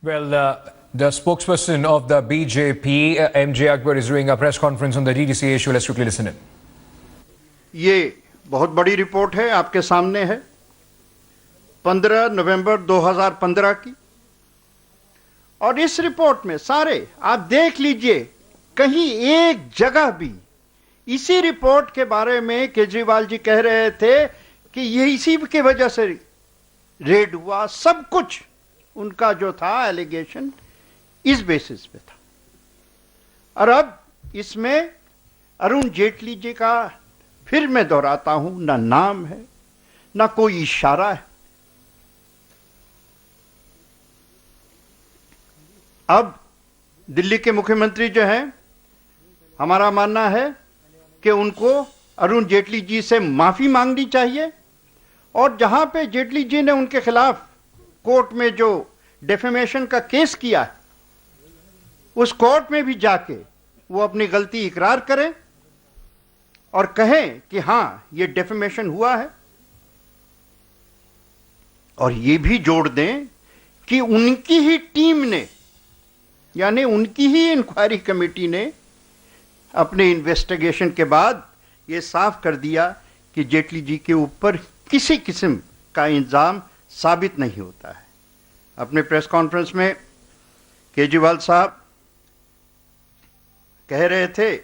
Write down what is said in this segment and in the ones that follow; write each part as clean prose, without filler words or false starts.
Well, the spokesperson of the BJP, MJ Akbar, is doing a press conference on the DDCA issue. Let's quickly listen in. ये बहुत बड़ी report है, आपके सामने है, 15 नवंबर 2015 की। और इस रिपोर्ट में सारे आप देख लीजिए, कहीं एक जगह भी इसी रिपोर्ट के बारे में केजरीवाल जी कह रहे थे कि ये इसी की वजह से रेड हुआ। सब कुछ उनका जो था एलिगेशन इस बेसिस पे था। और अब इसमें अरुण जेटली जी का फिर मैं दोहराता हूं, ना नाम है ना कोई इशारा है। अब दिल्ली के मुख्यमंत्री जो हैं, हमारा मानना है कि उनको अरुण जेटली जी से माफी मांगनी चाहिए और जहां पे जेटली जी ने उनके खिलाफ कोर्ट में जो डेफेमेशन का केस किया है, उस कोर्ट में भी जाके वो अपनी गलती इकरार करें और कहें कि हां ये डेफेमेशन हुआ है। और ये भी जोड़ दें कि उनकी ही टीम ने, यानी उनकी ही इंक्वायरी कमेटी ने अपने इन्वेस्टिगेशन के बाद ये साफ कर दिया कि जेटली जी के ऊपर किसी किस्म का इल्जाम साबित नहीं होता है। अपने प्रेस कॉन्फ्रेंस में केजरीवाल साहब कह रहे थे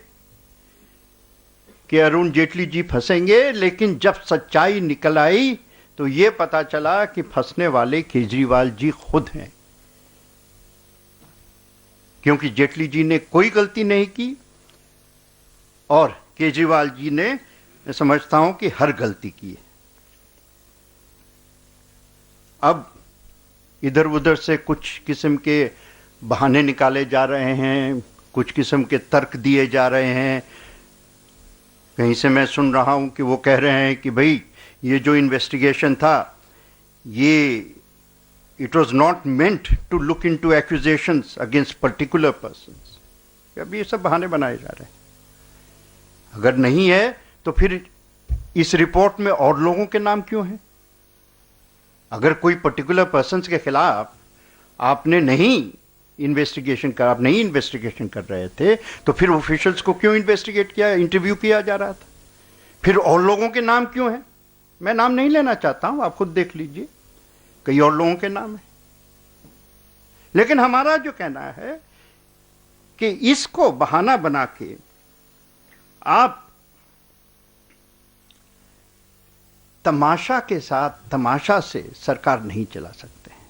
कि अरुण जेटली जी फंसेंगे, लेकिन जब सच्चाई निकल आई तो ये पता चला कि फंसने वाले केजरीवाल जी खुद हैं, क्योंकि जेटली जी ने कोई गलती नहीं की और केजरीवाल जी ने, मैं समझता हूं कि हर गलती की है। अब इधर उधर से कुछ किस्म के बहाने निकाले जा रहे हैं, कुछ किस्म के तर्क दिए जा रहे हैं। कहीं से मैं सुन रहा हूं कि वो कह रहे हैं कि भाई ये जो इन्वेस्टिगेशन था, ये it was not meant to look into accusations against particular persons. अब ये सब बहाने बनाए जा रहे हैं। अगर नहीं है तो फिर इस रिपोर्ट में और लोगों के नाम क्यों हैं? अगर कोई पर्टिकुलर पर्संस के खिलाफ आपने नहीं इन्वेस्टिगेशन कर रहे थे तो फिर ऑफिशियल्स को क्यों इन्वेस्टिगेट किया, इंटरव्यू किया जा रहा था? फिर और लोगों के नाम क्यों हैं? मैं नाम नहीं लेना चाहता हूं, आप खुद देख लीजिए, कई और लोगों के नाम है। लेकिन हमारा जो कहना है कि इसको बहाना बना के आप तमाशा से सरकार नहीं चला सकते हैं।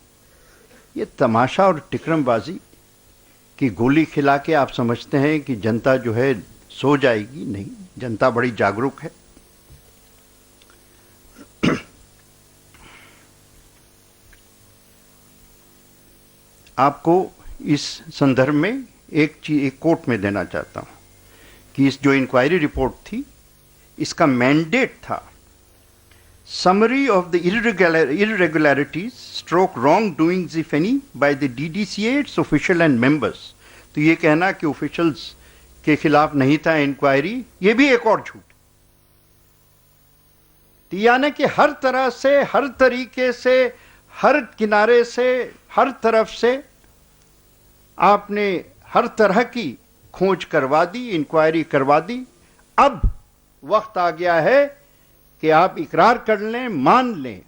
ये तमाशा और टिकरमबाजी की गोली खिला के आप समझते हैं कि जनता जो है सो जाएगी? नहीं, जनता बड़ी जागरूक है। आपको इस संदर्भ में एक कोट में देना चाहता हूं कि इस जो इंक्वायरी रिपोर्ट थी, इसका मैंडेट था summary of the irregularities stroke wrongdoings if any by the DDCA, its official and members। तो ये कहना कि ऑफिशियल्स के खिलाफ नहीं था इंक्वायरी, ये भी एक और झूठ। यानी कि हर तरह से, हर तरीके से, हर किनारे से, हर तरफ से आपने हर तरह की खोज करवा दी, इंक्वायरी करवा दी। अब वक्त आ गया है कि आप इकरार कर लें, मान लें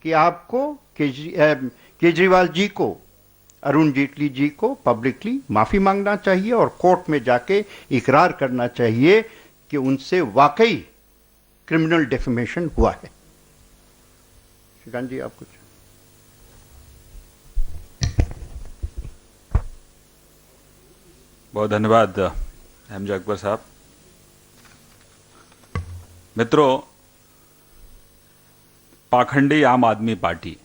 कि आपको केजरीवाल जी को, अरुण जेटली जी को पब्लिकली माफी मांगना चाहिए और कोर्ट में जाके इकरार करना चाहिए कि उनसे वाकई क्रिमिनल डेफेमेशन हुआ है। श्रीकांत जी, आप कुछ? बहुत धन्यवाद एमजे अकबर साहब। मित्रों, पाखंडी आम आदमी पार्टी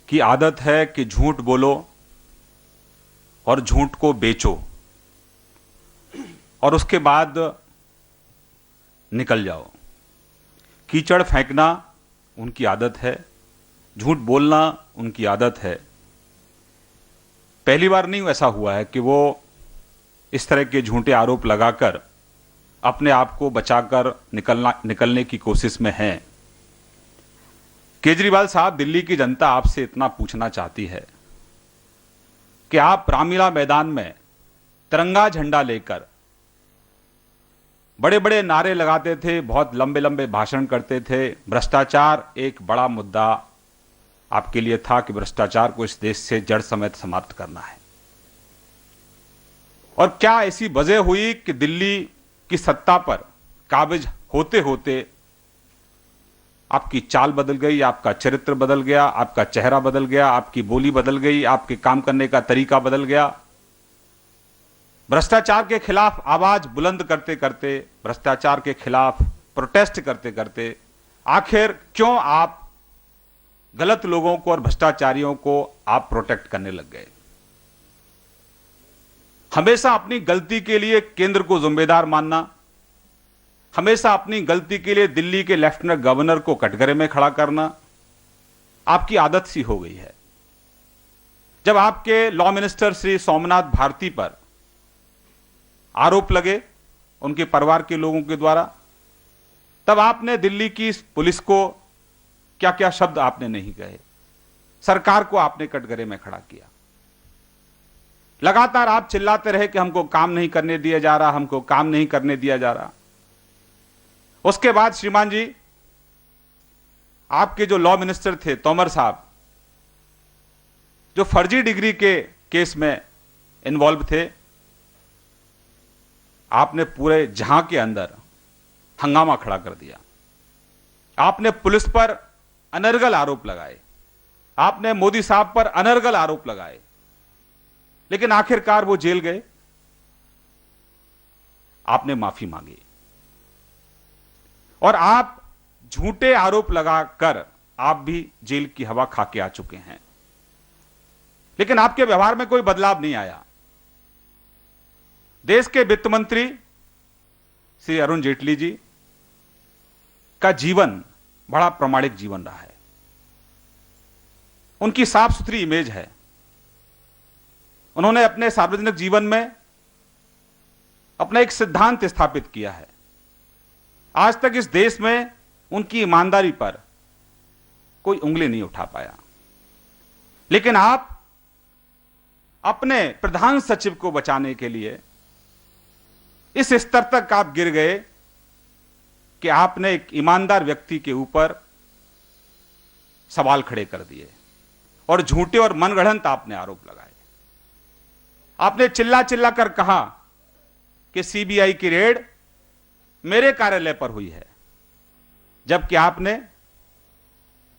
की आदत है कि झूठ बोलो और झूठ को बेचो और उसके बाद निकल जाओ। कीचड़ फेंकना उनकी आदत है, झूठ बोलना उनकी आदत है। पहली बार नहीं ऐसा हुआ है कि वो इस तरह के झूठे आरोप लगाकर अपने आप को बचाकर निकलने की कोशिश में हैं। केजरीवाल साहब, दिल्ली की जनता आपसे इतना पूछना चाहती है कि आप रामलीला मैदान में तिरंगा झंडा लेकर बड़े बड़े नारे लगाते थे, बहुत लंबे लंबे भाषण करते थे। भ्रष्टाचार एक बड़ा मुद्दा आपके लिए था कि भ्रष्टाचार को इस देश से जड़ समेत समाप्त करना है। और क्या ऐसी वजह हुई कि दिल्ली की सत्ता पर काबिज होते होते आपकी चाल बदल गई, आपका चरित्र बदल गया, आपका चेहरा बदल गया, आपकी बोली बदल गई, आपके काम करने का तरीका बदल गया? भ्रष्टाचार के खिलाफ आवाज बुलंद करते करते, भ्रष्टाचार के खिलाफ प्रोटेस्ट करते करते आखिर क्यों आप गलत लोगों को और भ्रष्टाचारियों को आप प्रोटेक्ट करने लग गए? हमेशा अपनी गलती के लिए केंद्र को जिम्मेदार मानना, हमेशा अपनी गलती के लिए दिल्ली के लेफ्टिनेंट गवर्नर को कटघरे में खड़ा करना आपकी आदत सी हो गई है। जब आपके लॉ मिनिस्टर श्री सोमनाथ भारती पर आरोप लगे उनके परिवार के लोगों के द्वारा, तब आपने दिल्ली की पुलिस को क्या क्या शब्द आपने नहीं कहे, सरकार को आपने कटघरे में खड़ा किया। लगातार आप चिल्लाते रहे कि हमको काम नहीं करने दिया जा रहा, हमको काम नहीं करने दिया जा रहा। उसके बाद श्रीमान जी, आपके जो लॉ मिनिस्टर थे तोमर साहब, जो फर्जी डिग्री के केस में इन्वॉल्व थे, आपने पूरे जहां के अंदर हंगामा खड़ा कर दिया। आपने पुलिस पर अनर्गल आरोप लगाए, आपने मोदी साहब पर अनर्गल आरोप लगाए, लेकिन आखिरकार वो जेल गए। आपने माफी मांगी और आप झूठे आरोप लगाकर आप भी जेल की हवा खा के आ चुके हैं, लेकिन आपके व्यवहार में कोई बदलाव नहीं आया। देश के वित्त मंत्री श्री अरुण जेटली जी का जीवन बड़ा प्रामाणिक जीवन रहा है। उनकी साफ सुथरी इमेज है। उन्होंने अपने सार्वजनिक जीवन में अपना एक सिद्धांत स्थापित किया है। आज तक इस देश में उनकी ईमानदारी पर कोई उंगली नहीं उठा पाया, लेकिन आप अपने प्रधान सचिव को बचाने के लिए इस स्तर तक आप गिर गए कि आपने एक ईमानदार व्यक्ति के ऊपर सवाल खड़े कर दिए और झूठे और मनगढ़ंत आपने आरोप लगाए। आपने चिल्ला चिल्ला कर कहा कि सीबीआई की रेड मेरे कार्यालय पर हुई है, जबकि आपने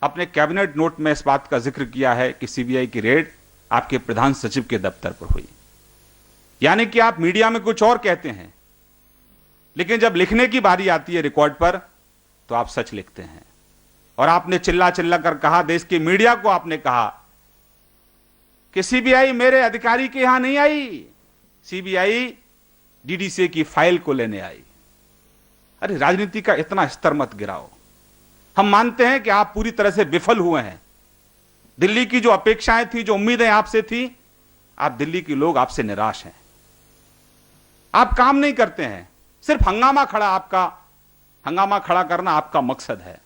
अपने कैबिनेट नोट में इस बात का जिक्र किया है कि सीबीआई की रेड आपके प्रधान सचिव के दफ्तर पर हुई। यानी कि आप मीडिया में कुछ और कहते हैं, लेकिन जब लिखने की बारी आती है रिकॉर्ड पर, तो आप सच लिखते हैं। और आपने चिल्ला चिल्ला कर कहा, देश की मीडिया को आपने कहा कि सीबीआई मेरे अधिकारी के यहां नहीं आई, सीबीआई डीडीसी की फाइल को लेने आई। अरे राजनीति का इतना स्तर मत गिराओ। हम मानते हैं कि आप पूरी तरह से विफल हुए हैं। दिल्ली की जो अपेक्षाएं थी, जो उम्मीदें आपसे थी, आप दिल्ली के लोग आपसे निराश हैं। आप काम नहीं करते हैं, सिर्फ हंगामा खड़ा करना आपका मकसद है,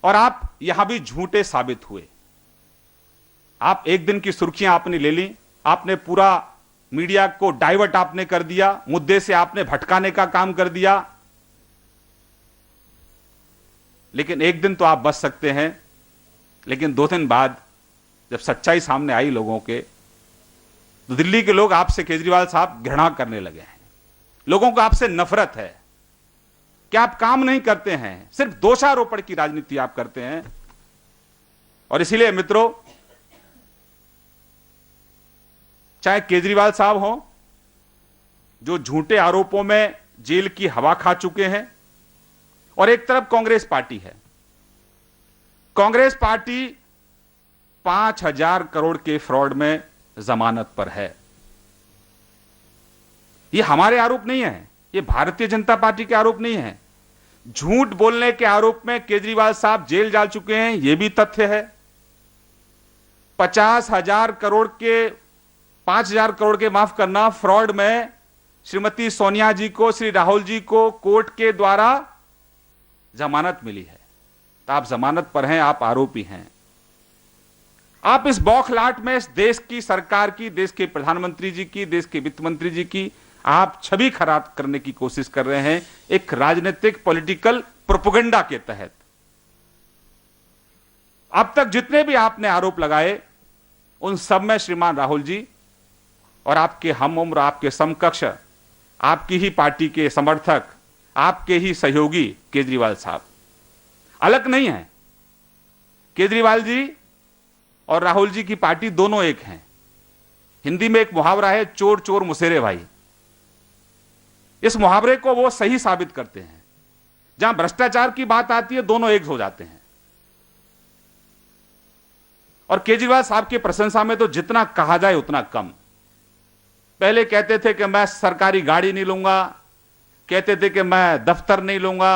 और आप यहां भी झूठे साबित हुए। आप एक दिन की सुर्खियां आपने ले ली, आपने पूरा मीडिया को डाइवर्ट आपने कर दिया, मुद्दे से आपने भटकाने का काम कर दिया। लेकिन एक दिन तो आप बच सकते हैं, लेकिन 2 दिन बाद जब सच्चाई सामने आई लोगों के, तो दिल्ली के लोग आपसे, केजरीवाल साहब, घृणा करने लगे हैं। लोगों को आपसे नफरत है कि आप काम नहीं करते हैं, सिर्फ दोषारोपण की राजनीति आप करते हैं। और इसीलिए मित्रों, चाहे केजरीवाल साहब हो, जो झूठे आरोपों में जेल की हवा खा चुके हैं, और एक तरफ कांग्रेस पार्टी है। कांग्रेस पार्टी 5,000 करोड़ के फ्रॉड में जमानत पर है। ये हमारे आरोप नहीं है, ये भारतीय जनता पार्टी के आरोप नहीं है। झूठ बोलने के आरोप में केजरीवाल साहब जेल जा चुके हैं, यह भी तथ्य है। 50,000 करोड़ के 5,000 करोड़ के, माफ करना, फ्रॉड में श्रीमती सोनिया जी को, श्री राहुल जी को कोर्ट के द्वारा जमानत मिली है। आप जमानत पर हैं, आप आरोपी हैं। आप इस बौखलाहट में इस देश की सरकार की, देश के प्रधानमंत्री जी की, देश के वित्त मंत्री जी की आप छवि खराब करने की कोशिश कर रहे हैं एक राजनीतिक पॉलिटिकल प्रोपेगेंडा के तहत। अब तक जितने भी आपने आरोप लगाए उन सब में श्रीमान राहुल जी और आपके हम उम्र, आपके समकक्ष, आपकी ही पार्टी के समर्थक, आपके ही सहयोगी केजरीवाल साहब अलग नहीं है। केजरीवाल जी और राहुल जी की पार्टी दोनों एक हैं। हिंदी में एक मुहावरा है, चोर चोर मुसेरे भाई। इस मुहावरे को वो सही साबित करते हैं। जहां भ्रष्टाचार की बात आती है दोनों एक हो जाते हैं। और केजरीवाल साहब की प्रशंसा में तो जितना कहा जाए उतना कम। पहले कहते थे कि मैं सरकारी गाड़ी नहीं लूंगा, कहते थे कि मैं दफ्तर नहीं लूंगा,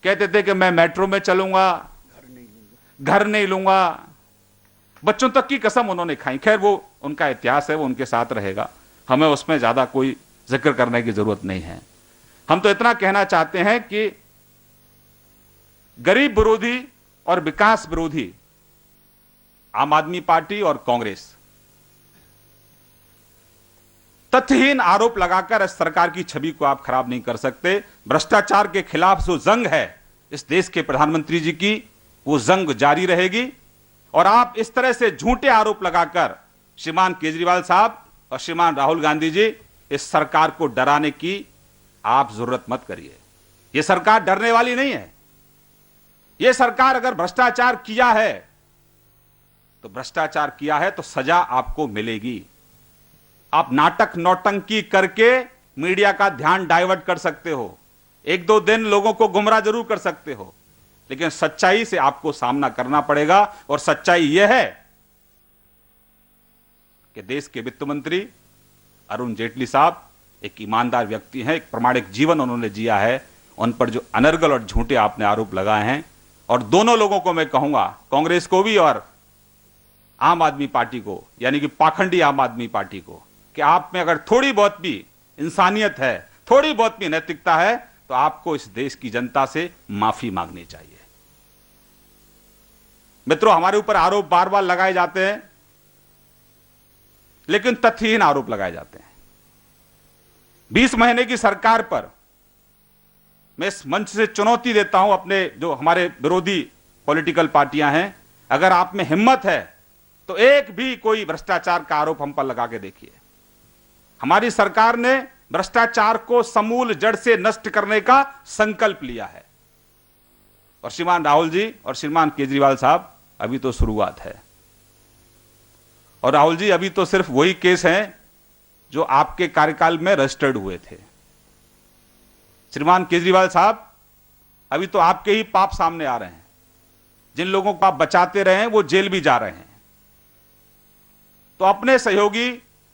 कहते थे कि मैं मेट्रो में चलूंगा, घर नहीं लूंगा, बच्चों तक की कसम उन्होंने खाई। खैर वो उनका इतिहास है, वो उनके साथ रहेगा, हमें उसमें ज्यादा कोई जिक्र करने की जरूरत नहीं है। हम तो इतना कहना चाहते हैं कि गरीब विरोधी और विकास विरोधी आम आदमी पार्टी और कांग्रेस तथ्यहीन आरोप लगाकर इस सरकार की छवि को आप खराब नहीं कर सकते। भ्रष्टाचार के खिलाफ जो जंग है इस देश के प्रधानमंत्री जी की, वो जंग जारी रहेगी। और आप इस तरह से झूठे आरोप लगाकर श्रीमान केजरीवाल साहब और श्रीमान राहुल गांधी जी इस सरकार को डराने की आप जरूरत मत करिए। यह सरकार डरने वाली नहीं है। यह सरकार अगर भ्रष्टाचार किया है तो भ्रष्टाचार किया है तो सजा आपको मिलेगी। आप नाटक नौटंकी करके मीडिया का ध्यान डाइवर्ट कर सकते हो, एक दो दिन लोगों को गुमराह जरूर कर सकते हो, लेकिन सच्चाई से आपको सामना करना पड़ेगा। और सच्चाई यह है कि देश के वित्त मंत्री अरुण जेटली साहब एक ईमानदार व्यक्ति हैं, एक प्रामाणिक जीवन उन्होंने जिया है। उन पर जो अनर्गल और झूठे आपने आरोप लगाए हैं, और दोनों लोगों को मैं कहूंगा, कांग्रेस को भी और आम आदमी पार्टी को, यानी कि पाखंडी आम आदमी पार्टी को, कि आप में अगर थोड़ी बहुत भी इंसानियत है, थोड़ी बहुत भी नैतिकता है, तो आपको इस देश की जनता से माफी मांगनी चाहिए। मित्रों, हमारे ऊपर आरोप बार बार लगाए जाते हैं, लेकिन तथ्यहीन आरोप लगाए जाते हैं। 20 महीने की सरकार पर मैं इस मंच से चुनौती देता हूं अपने जो हमारे विरोधी पॉलिटिकल पार्टियां हैं, अगर आप में हिम्मत है तो एक भी कोई भ्रष्टाचार का आरोप हम पर लगा के देखिए। हमारी सरकार ने भ्रष्टाचार को समूल जड़ से नष्ट करने का संकल्प लिया है। और श्रीमान राहुल जी और श्रीमान केजरीवाल साहब, अभी तो शुरुआत है। और राहुल जी, अभी तो सिर्फ वही केस हैं जो आपके कार्यकाल में रजिस्टर्ड हुए थे। श्रीमान केजरीवाल साहब, अभी तो आपके ही पाप सामने आ रहे हैं। जिन लोगों को आप बचाते रहे हैं वो जेल भी जा रहे हैं। तो अपने सहयोगी,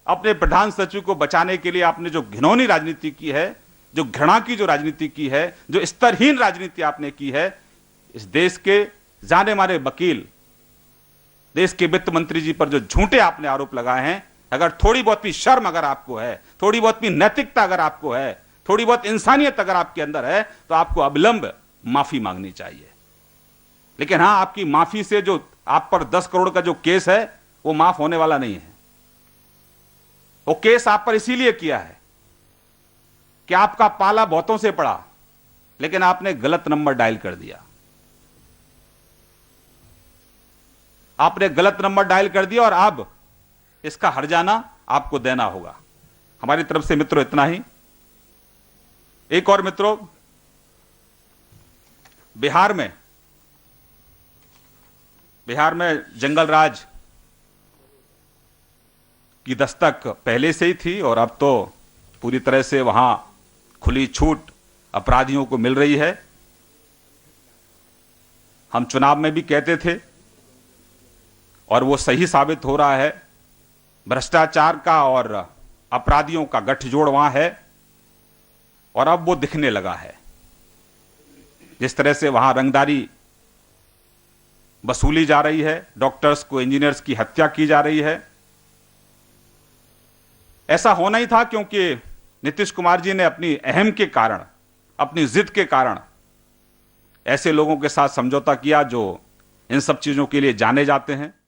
अपने प्रधान सचिव को बचाने के लिए आपने जो घिनौनी राजनीति की है, जो घृणा की जो राजनीति की है, जो स्तरहीन राजनीति आपने की है, इस देश के जाने माने वकील, देश के वित्त मंत्री जी पर जो झूठे आपने आरोप लगाए हैं, अगर थोड़ी बहुत भी शर्म अगर आपको है, थोड़ी बहुत भी नैतिकता अगर आपको है, थोड़ी बहुत इंसानियत अगर आपके अंदर है, तो आपको अविलंब माफी मांगनी चाहिए। लेकिन हां, आपकी माफी से जो आप पर 10 करोड़ का जो केस है वो माफ होने वाला नहीं है। वो केस आप पर इसीलिए किया है कि आपका पाला बहुतों से पड़ा, लेकिन आपने गलत नंबर डायल कर दिया। आपने गलत नंबर डायल कर दिया और अब इसका हर्जाना आपको देना होगा। हमारी तरफ से मित्रों इतना ही। एक और मित्रों, बिहार में जंगल राज की दस्तक पहले से ही थी और अब तो पूरी तरह से वहां खुली छूट अपराधियों को मिल रही है। हम चुनाव में भी कहते थे और वो सही साबित हो रहा है, भ्रष्टाचार का और अपराधियों का गठजोड़ वहां है और अब वो दिखने लगा है। जिस तरह से वहां रंगदारी वसूली जा रही है, डॉक्टर्स को, इंजीनियर्स की हत्या की जा रही है। ऐसा होना ही था क्योंकि नीतीश कुमार जी ने अपनी अहम के कारण, अपनी जिद के कारण ऐसे लोगों के साथ समझौता किया जो इन सब चीजों के लिए जाने जाते हैं।